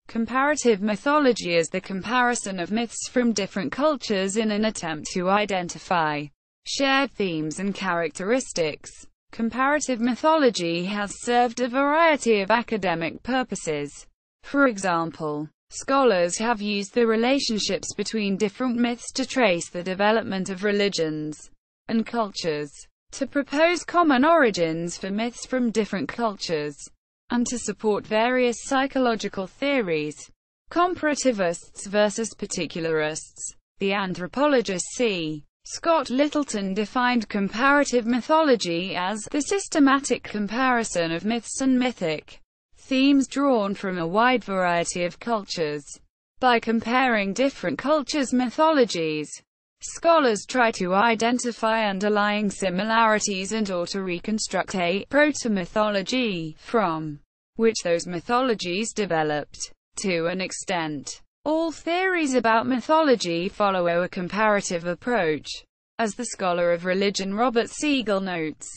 Comparative mythology is the comparison of myths from different cultures in an attempt to identify shared themes and characteristics. Comparative mythology has served a variety of academic purposes. For example, scholars have used the relationships between different myths to trace the development of religions and cultures, to propose common origins for myths from different cultures, and to support various psychological theories. Comparativists versus particularists. The anthropologist C. Scott Littleton defined comparative mythology as the systematic comparison of myths and mythic themes drawn from a wide variety of cultures. By comparing different cultures' mythologies, scholars try to identify underlying similarities and/or to reconstruct a proto-mythology from which those mythologies developed. To an extent, all theories about mythology follow a comparative approach. As the scholar of religion Robert Siegel notes,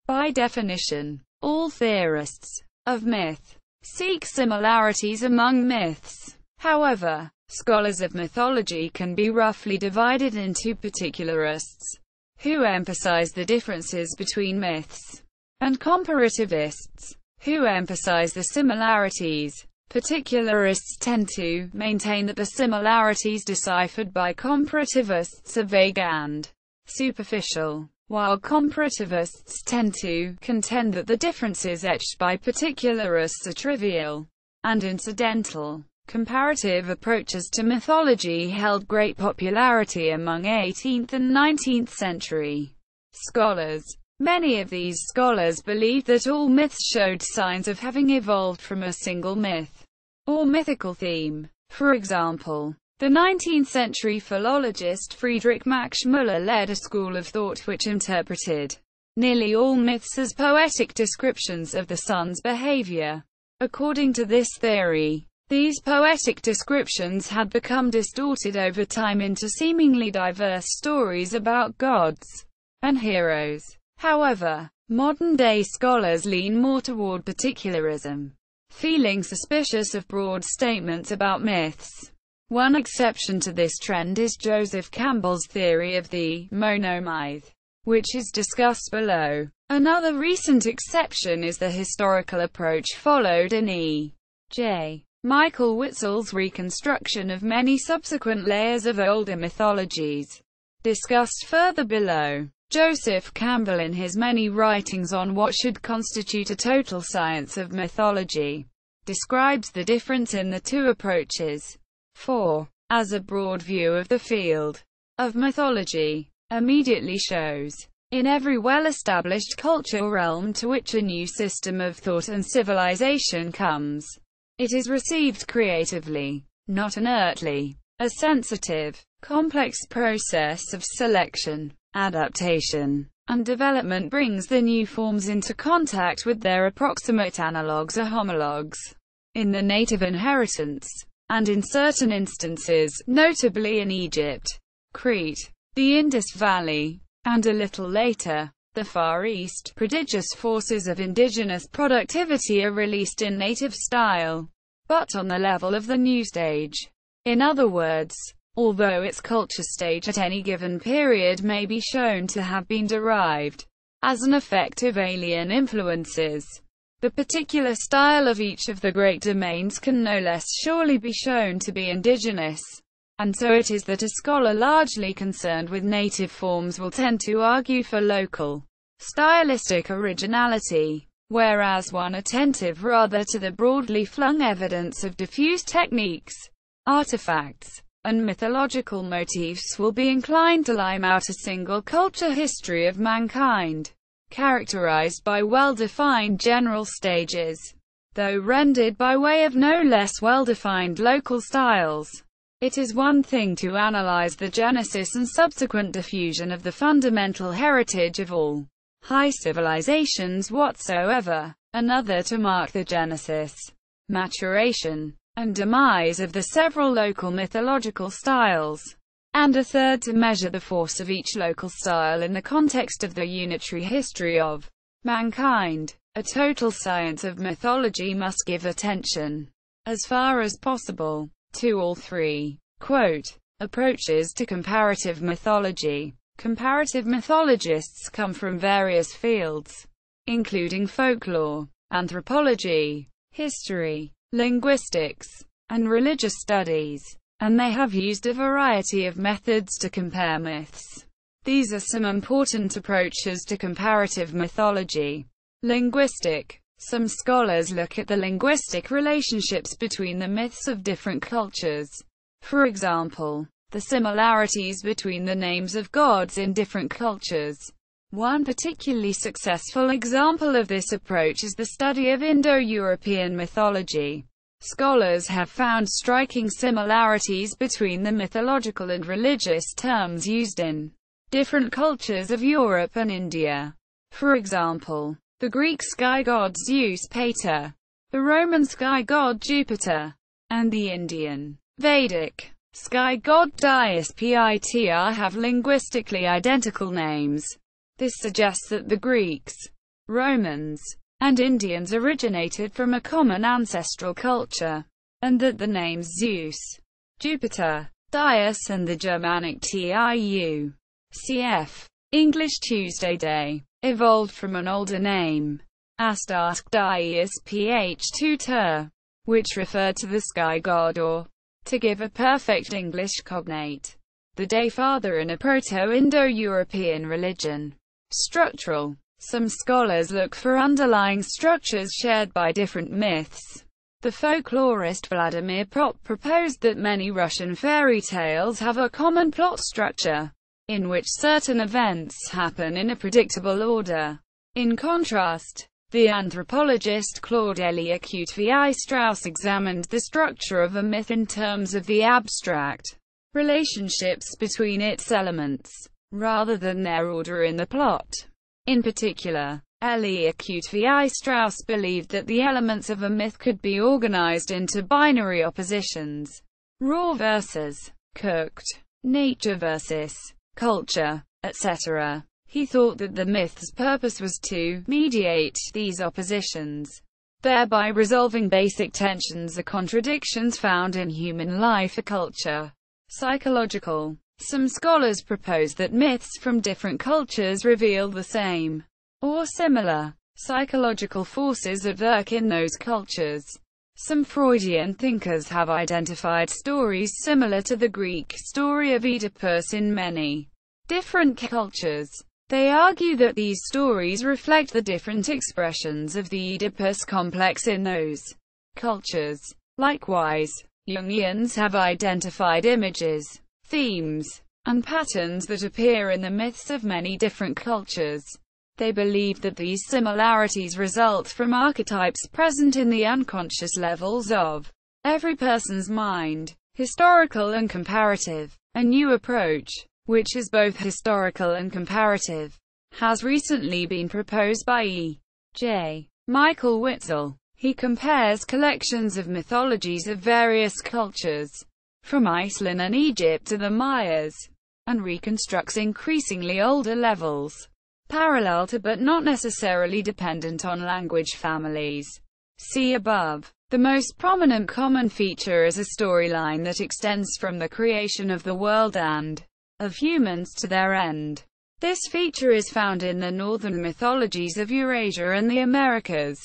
by definition, all theorists of myth seek similarities among myths. However, scholars of mythology can be roughly divided into particularists, who emphasize the differences between myths, and comparativists, who emphasize the similarities. Particularists tend to maintain that the similarities deciphered by comparativists are vague and superficial, while comparativists tend to contend that the differences etched by particularists are trivial and incidental. Comparative approaches to mythology held great popularity among 18th and 19th century scholars. Many of these scholars believed that all myths showed signs of having evolved from a single myth or mythical theme. For example, the 19th-century philologist Friedrich Max Müller led a school of thought which interpreted nearly all myths as poetic descriptions of the sun's behavior. According to this theory, these poetic descriptions had become distorted over time into seemingly diverse stories about gods and heroes. However, modern-day scholars lean more toward particularism, feeling suspicious of broad statements about myths. One exception to this trend is Joseph Campbell's theory of the monomyth, which is discussed below. Another recent exception is the historical approach followed in E. J. Michael Witzel's reconstruction of many subsequent layers of older mythologies, discussed further below. Joseph Campbell, in his many writings on what should constitute a total science of mythology, describes the difference in the two approaches. 4. As a broad view of the field of mythology, immediately shows, in every well-established culture or realm to which a new system of thought and civilization comes, it is received creatively, not inertly. A sensitive, complex process of selection, adaptation, and development brings the new forms into contact with their approximate analogues or homologues in the native inheritance, and in certain instances, notably in Egypt, Crete, the Indus Valley, and a little later, the Far East, prodigious forces of indigenous productivity are released in native style, but on the level of the new stage. In other words, although its culture stage at any given period may be shown to have been derived as an effect of alien influences, the particular style of each of the great domains can no less surely be shown to be indigenous. And so it is that a scholar largely concerned with native forms will tend to argue for local stylistic originality, whereas one attentive rather to the broadly flung evidence of diffuse techniques, artifacts, and mythological motifs will be inclined to line out a single culture history of mankind, characterized by well-defined general stages, though rendered by way of no less well-defined local styles. It is one thing to analyze the genesis and subsequent diffusion of the fundamental heritage of all high civilizations whatsoever, another to mark the genesis, maturation, and demise of the several local mythological styles, and a third to measure the force of each local style in the context of the unitary history of mankind. A total science of mythology must give attention as far as possible, to all three. Quote, approaches to comparative mythology. Comparative mythologists come from various fields, including folklore, anthropology, history, linguistics, and religious studies, and they have used a variety of methods to compare myths. These are some important approaches to comparative mythology. Linguistic. Some scholars look at the linguistic relationships between the myths of different cultures. For example, the similarities between the names of gods in different cultures. One particularly successful example of this approach is the study of Indo-European mythology. Scholars have found striking similarities between the mythological and religious terms used in different cultures of Europe and India. For example, the Greek sky god Zeus Pater, the Roman sky god Jupiter, and the Indian, Vedic, sky god Dyaus Pitr have linguistically identical names. This suggests that the Greeks, Romans, and Indians originated from a common ancestral culture, and that the names Zeus, Jupiter, Dyaus and the Germanic Tiu, cf. English Tuesday Day, evolved from an older name, Astarsk Dyaus Ph2ter, which referred to the sky god or, to give a perfect English cognate, the day father in a Proto-Indo-European religion. Structural. Some scholars look for underlying structures shared by different myths. The folklorist Vladimir Prop proposed that many Russian fairy tales have a common plot structure, in which certain events happen in a predictable order. In contrast, the anthropologist Claude Lévi-Strauss examined the structure of a myth in terms of the abstract relationships between its elements, rather than their order in the plot. In particular, Lévi-Strauss believed that the elements of a myth could be organized into binary oppositions: raw versus cooked, nature versus culture, etc. He thought that the myth's purpose was to mediate these oppositions, thereby resolving basic tensions or contradictions found in human life or culture. Psychological. Some scholars propose that myths from different cultures reveal the same, or similar, psychological forces at work in those cultures. Some Freudian thinkers have identified stories similar to the Greek story of Oedipus in many different cultures. They argue that these stories reflect the different expressions of the Oedipus complex in those cultures. Likewise, Jungians have identified images, themes, and patterns that appear in the myths of many different cultures. They believe that these similarities result from archetypes present in the unconscious levels of every person's mind. Historical and comparative. A new approach, which is both historical and comparative, has recently been proposed by E.J. Michael Witzel. He compares collections of mythologies of various cultures, from Iceland and Egypt to the Mayas, and reconstructs increasingly older levels, parallel to but not necessarily dependent on language families. See above. The most prominent common feature is a storyline that extends from the creation of the world and of humans to their end. This feature is found in the northern mythologies of Eurasia and the Americas,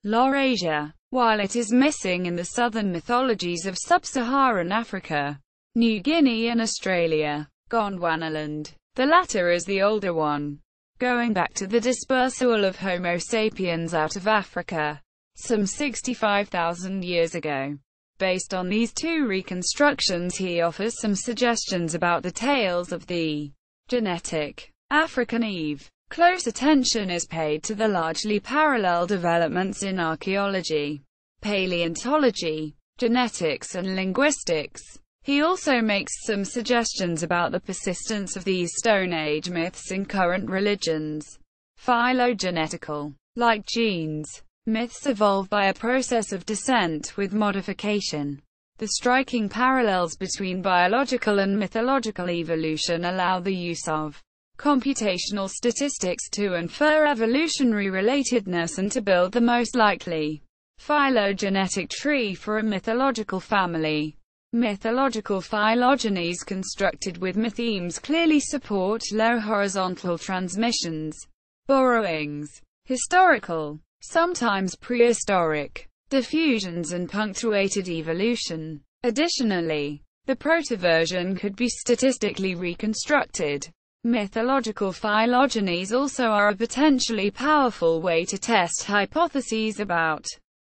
Laurasia, while it is missing in the southern mythologies of sub-Saharan Africa, New Guinea and Australia, Gondwanaland. The latter is the older one, going back to the dispersal of Homo sapiens out of Africa, some 65,000 years ago. Based on these two reconstructions, he offers some suggestions about the tales of the genetic African Eve. Close attention is paid to the largely parallel developments in archaeology, paleontology, genetics and linguistics. He also makes some suggestions about the persistence of these Stone Age myths in current religions. Phylogenetical. Like genes, myths evolve by a process of descent with modification. The striking parallels between biological and mythological evolution allow the use of computational statistics to infer evolutionary relatedness and to build the most likely Phylogenetic tree for a mythological family. Mythological phylogenies constructed with mythemes clearly support low horizontal transmissions, borrowings, historical, sometimes prehistoric, diffusions and punctuated evolution. Additionally, the protoversion could be statistically reconstructed. Mythological phylogenies also are a potentially powerful way to test hypotheses about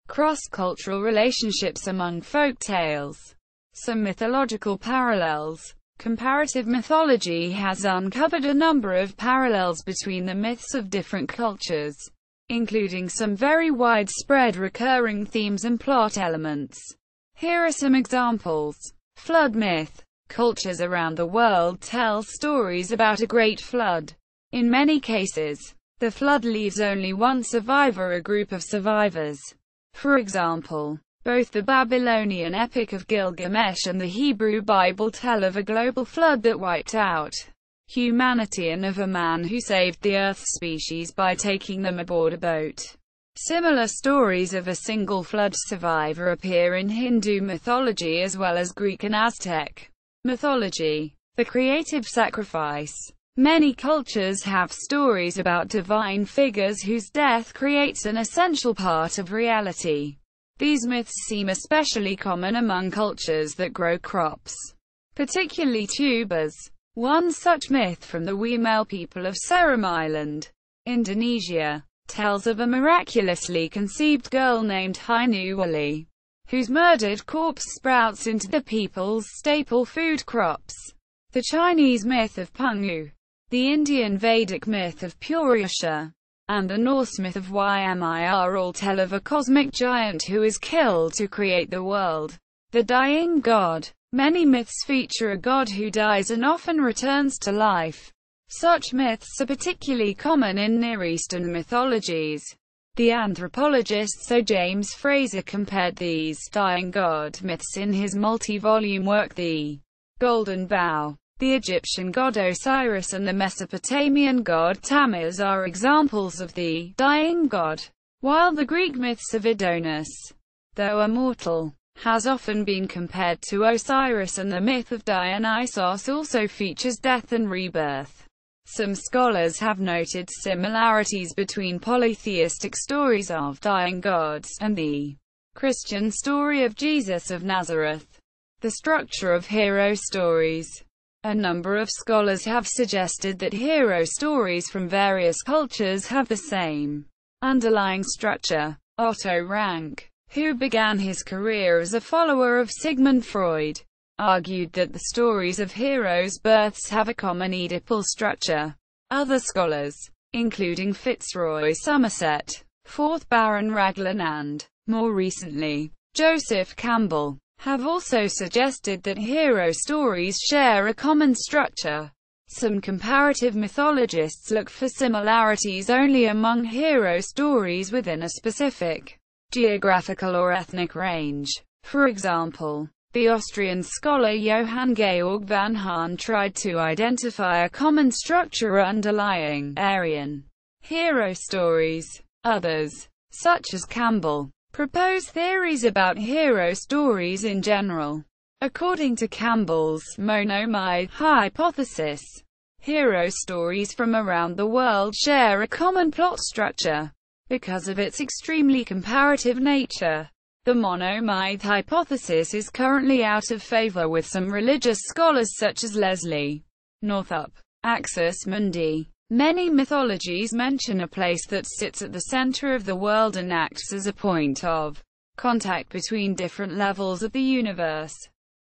cross-cultural relationships among folk tales. Some mythological parallels. Comparative mythology has uncovered a number of parallels between the myths of different cultures, including some very widespread recurring themes and plot elements. Here are some examples. Flood myth. Cultures around the world tell stories about a great flood. In many cases, the flood leaves only one survivor or a group of survivors. For example, both the Babylonian Epic of Gilgamesh and the Hebrew Bible tell of a global flood that wiped out humanity and of a man who saved the Earth's species by taking them aboard a boat. Similar stories of a single flood survivor appear in Hindu mythology as well as Greek and Aztec mythology. The creative sacrifice. Many cultures have stories about divine figures whose death creates an essential part of reality. These myths seem especially common among cultures that grow crops, particularly tubers. One such myth from the Wemel people of Seram Island, Indonesia, tells of a miraculously conceived girl named Hainuwali, whose murdered corpse sprouts into the people's staple food crops. The Chinese myth of Pungu, the Indian Vedic myth of Purusha, and the Norse myth of Ymir all tell of a cosmic giant who is killed to create the world. The dying god. Many myths feature a god who dies and often returns to life. Such myths are particularly common in Near Eastern mythologies. The anthropologist Sir James Frazer compared these dying god myths in his multi-volume work The Golden Bough. The Egyptian god Osiris and the Mesopotamian god Tammuz are examples of the dying god, while the Greek myths of Adonis, though immortal, has often been compared to Osiris, and the myth of Dionysos also features death and rebirth. Some scholars have noted similarities between polytheistic stories of dying gods and the Christian story of Jesus of Nazareth. The structure of hero stories. A number of scholars have suggested that hero stories from various cultures have the same underlying structure. Otto Rank, who began his career as a follower of Sigmund Freud, argued that the stories of heroes' births have a common Oedipal structure. Other scholars, including Fitzroy Somerset, 4th Baron Raglan and, more recently, Joseph Campbell, have also suggested that hero stories share a common structure. Some comparative mythologists look for similarities only among hero stories within a specific geographical or ethnic range. For example, the Austrian scholar Johann Georg van Hahn tried to identify a common structure underlying Aryan hero stories. Others, such as Campbell, propose theories about hero stories in general. According to Campbell's monomyth hypothesis, hero stories from around the world share a common plot structure. Because of its extremely comparative nature, the monomyth hypothesis is currently out of favor with some religious scholars such as Leslie Northup. Axis Mundi. Many mythologies mention a place that sits at the center of the world and acts as a point of contact between different levels of the universe.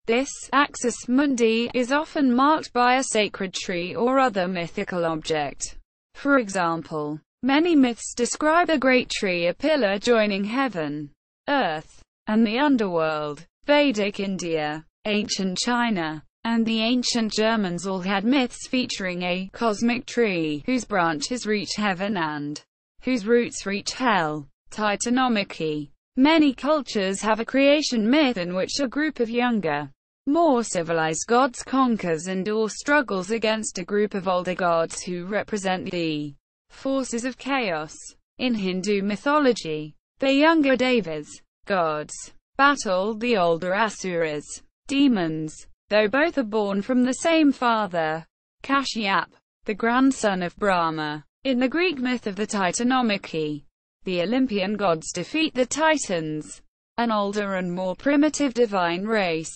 This axis mundi is often marked by a sacred tree or other mythical object. For example, many myths describe a great tree, a pillar joining heaven, earth, and the underworld. Vedic India, ancient China, and the ancient Germans all had myths featuring a cosmic tree, whose branches reach heaven and whose roots reach hell. Titanomachy. Many cultures have a creation myth in which a group of younger, more civilized gods conquers and/or struggles against a group of older gods who represent the forces of chaos. In Hindu mythology, The younger Devas, gods, battled the older Asuras, demons, though both are born from the same father, Kashyap, the grandson of Brahma. In the Greek myth of the Titanomachy, the Olympian gods defeat the Titans, an older and more primitive divine race,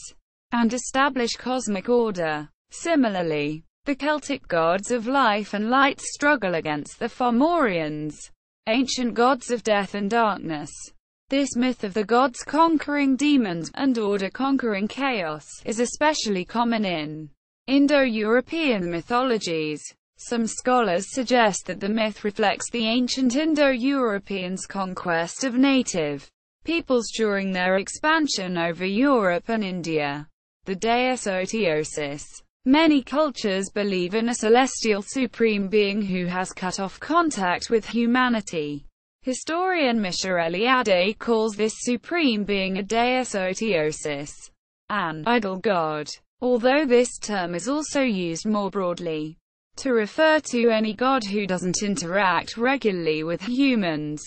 and establish cosmic order. Similarly, the Celtic gods of life and light struggle against the Fomorians, ancient gods of death and darkness. This myth of the gods conquering demons, and order conquering chaos, is especially common in Indo-European mythologies. Some scholars suggest that the myth reflects the ancient Indo-Europeans' conquest of native peoples during their expansion over Europe and India. The deus Oteosis. Many cultures believe in a celestial supreme being who has cut off contact with humanity. Historian Misha Eliade calls this supreme being a deus Oteosis, an idol god, although this term is also used more broadly to refer to any god who doesn't interact regularly with humans.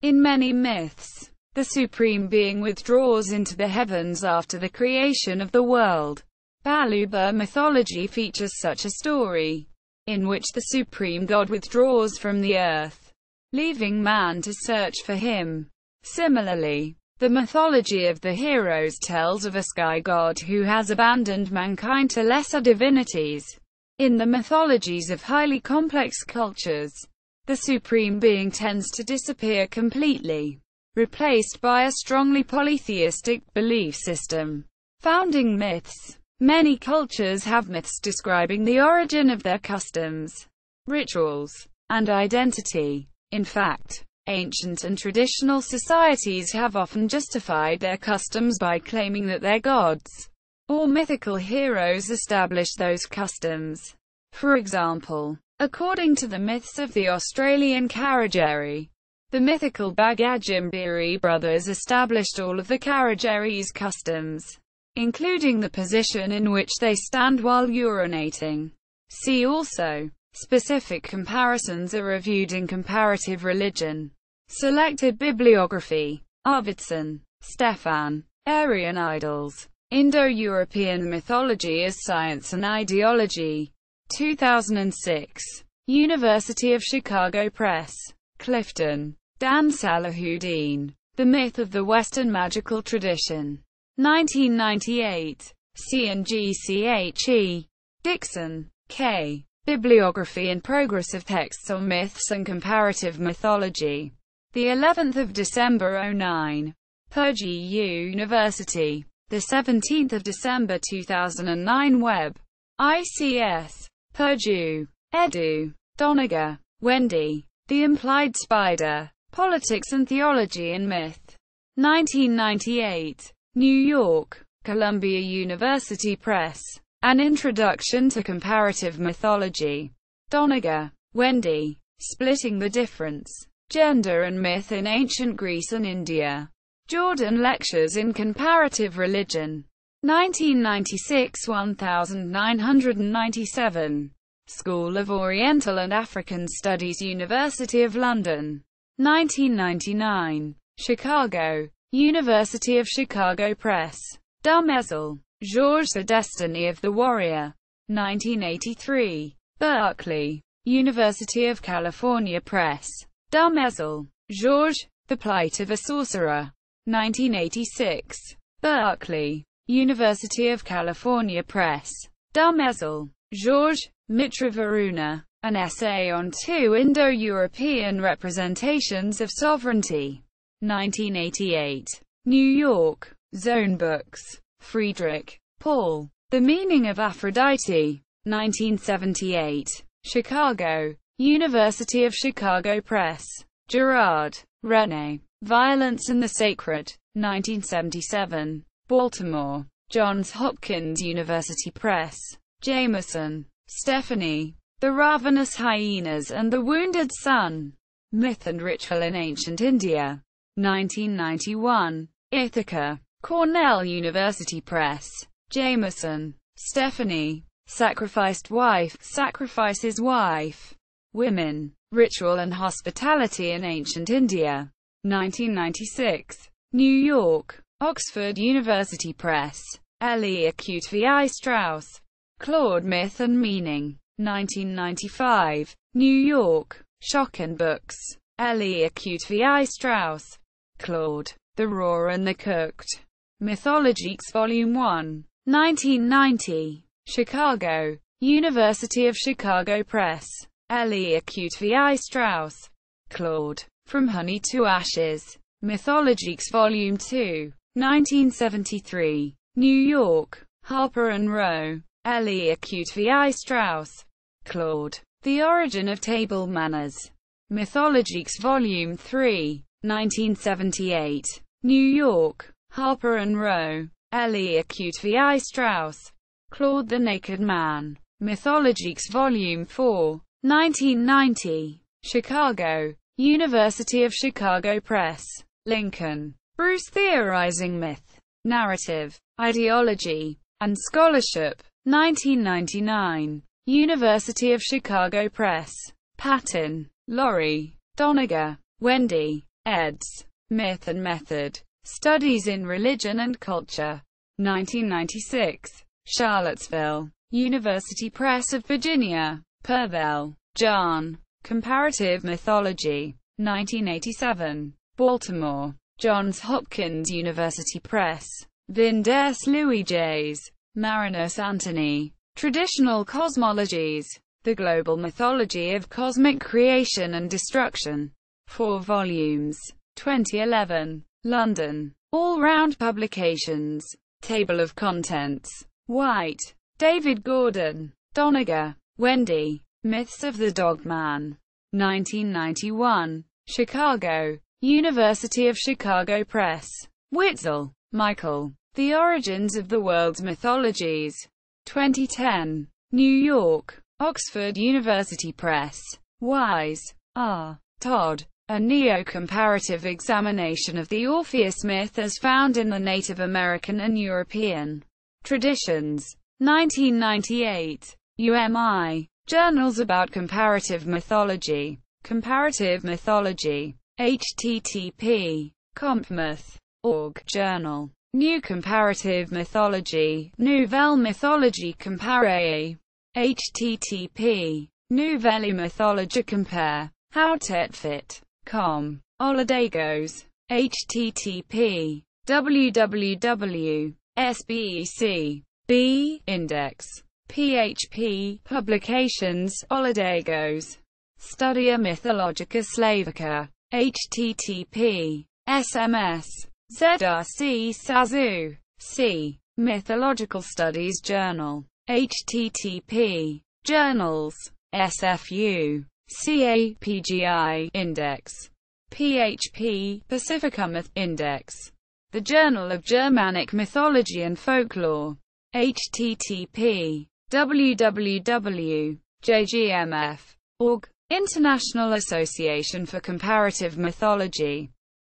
In many myths, the supreme being withdraws into the heavens after the creation of the world. Baluba mythology features such a story, in which the supreme god withdraws from the earth, leaving man to search for him. Similarly, the mythology of the heroes tells of a sky god who has abandoned mankind to lesser divinities. In the mythologies of highly complex cultures, the supreme being tends to disappear completely, replaced by a strongly polytheistic belief system. Founding myths. Many cultures have myths describing the origin of their customs, rituals, and identity. In fact, ancient and traditional societies have often justified their customs by claiming that their gods or mythical heroes established those customs. For example, according to the myths of the Australian Karijeri, the mythical Bagajimbiri brothers established all of the Karijeri's customs, including the position in which they stand while urinating. See also. Specific comparisons are reviewed in Comparative Religion. Selected bibliography. Arvidsson, Stefan. Aryan Idols. Indo-European Mythology as Science and Ideology. 2006. University of Chicago Press. Clifton. Dan Salahuddin. The Myth of the Western Magical Tradition. 1998. C&GCHE. Dixon, K. Bibliography in Progress of Texts on Myths and Comparative Mythology. The 11th of December 09. Purdue University. The 17th of December 2009 Web. ICS. Purdue. Edu. Doniger, Wendy. The Implied Spider. Politics and Theology in Myth. 1998. New York. Columbia University Press. An Introduction to Comparative Mythology. Doniger, Wendy. Splitting the Difference. Gender and Myth in Ancient Greece and India. Jordan Lectures in Comparative Religion. 1996 1997. School of Oriental and African Studies, University of London. 1999. Chicago. University of Chicago Press. Dumézil, Georges. The Destiny of the Warrior. 1983. Berkeley. University of California Press. Dumézil, Georges. The Plight of a Sorcerer. 1986. Berkeley. University of California Press. Dumézil, Georges. Mitra Varuna. An Essay on Two Indo-European Representations of Sovereignty. 1988. New York. Zone Books. Friedrich, Paul. The Meaning of Aphrodite. 1978. Chicago. University of Chicago Press. Girard, René. Violence and the Sacred. 1977. Baltimore. Johns Hopkins University Press. Jameson, Stephanie. The Ravenous Hyenas and the Wounded Sun. Myth and Ritual in Ancient India. 1991. Ithaca. Cornell University Press. Jameson, Stephanie. Sacrificed Wife, Sacrifice's Wife. Women, Ritual and Hospitality in Ancient India. 1996. New York, Oxford University Press. L.E. Acute v. Strauss. Claude, Myth and Meaning. 1995. New York, Schocken Books. L.E. Acute v. Strauss. Claude. The Raw and the Cooked. Mythologies Volume 1. 1990. Chicago, University of Chicago Press. L.E. Acute v. Strauss. Claude. From Honey to Ashes. Mythologies Volume 2. 1973. New York, Harper and Row. L.E. Acute v. Strauss. Claude. The Origin of Table Manners. Mythologies Volume 3. 1978. New York, Harper and Row. L.E. Acute v. Strauss. Claude. The Naked Man. Mythologies Volume 4. 1990. Chicago, University of Chicago Press. Lincoln. Bruce. Theorizing Myth, Narrative, Ideology, and Scholarship. 1999. University of Chicago Press. Patton, Laurie. Doniger, Wendy. eds. Myth and Method. Studies in Religion and Culture. 1996. Charlottesville, University Press of Virginia. Purvell, John. Comparative Mythology. 1987. Baltimore, Johns Hopkins University Press. Vindes Louis J.'s. Marinus Anthony. Traditional Cosmologies. The Global Mythology of Cosmic Creation and Destruction. 4 volumes. 2011. London. All Round Publications. Table of Contents. White. David Gordon. Doniger, Wendy. Myths of the Dogman. 1991. Chicago, University of Chicago Press. Witzel, Michael. The Origins of the World's Mythologies. 2010. New York, Oxford University Press. Wise, R. Todd. A Neo-Comparative Examination of the Orpheus Myth as Found in the Native American and European Traditions. 1998. UMI. Journals about Comparative Mythology. Comparative Mythology. http. compmyth.org. Journal. New Comparative Mythology. Nouvelle Mythologie Comparée. http. Nouvelle Mythologie Compare. Howtetfit. com. Oladagos. http. www.sbec. B. Index. PHP. Publications. Oladagos. Studia Mythologica Slavica. http. SMS. ZRC Sazu. C. Mythological Studies Journal. http. Journals. SFU. CAPGI. Index. PHP. Pacificamyth. Index. The Journal of Germanic Mythology and Folklore. http. www.jgmf.org. International Association for Comparative Mythology.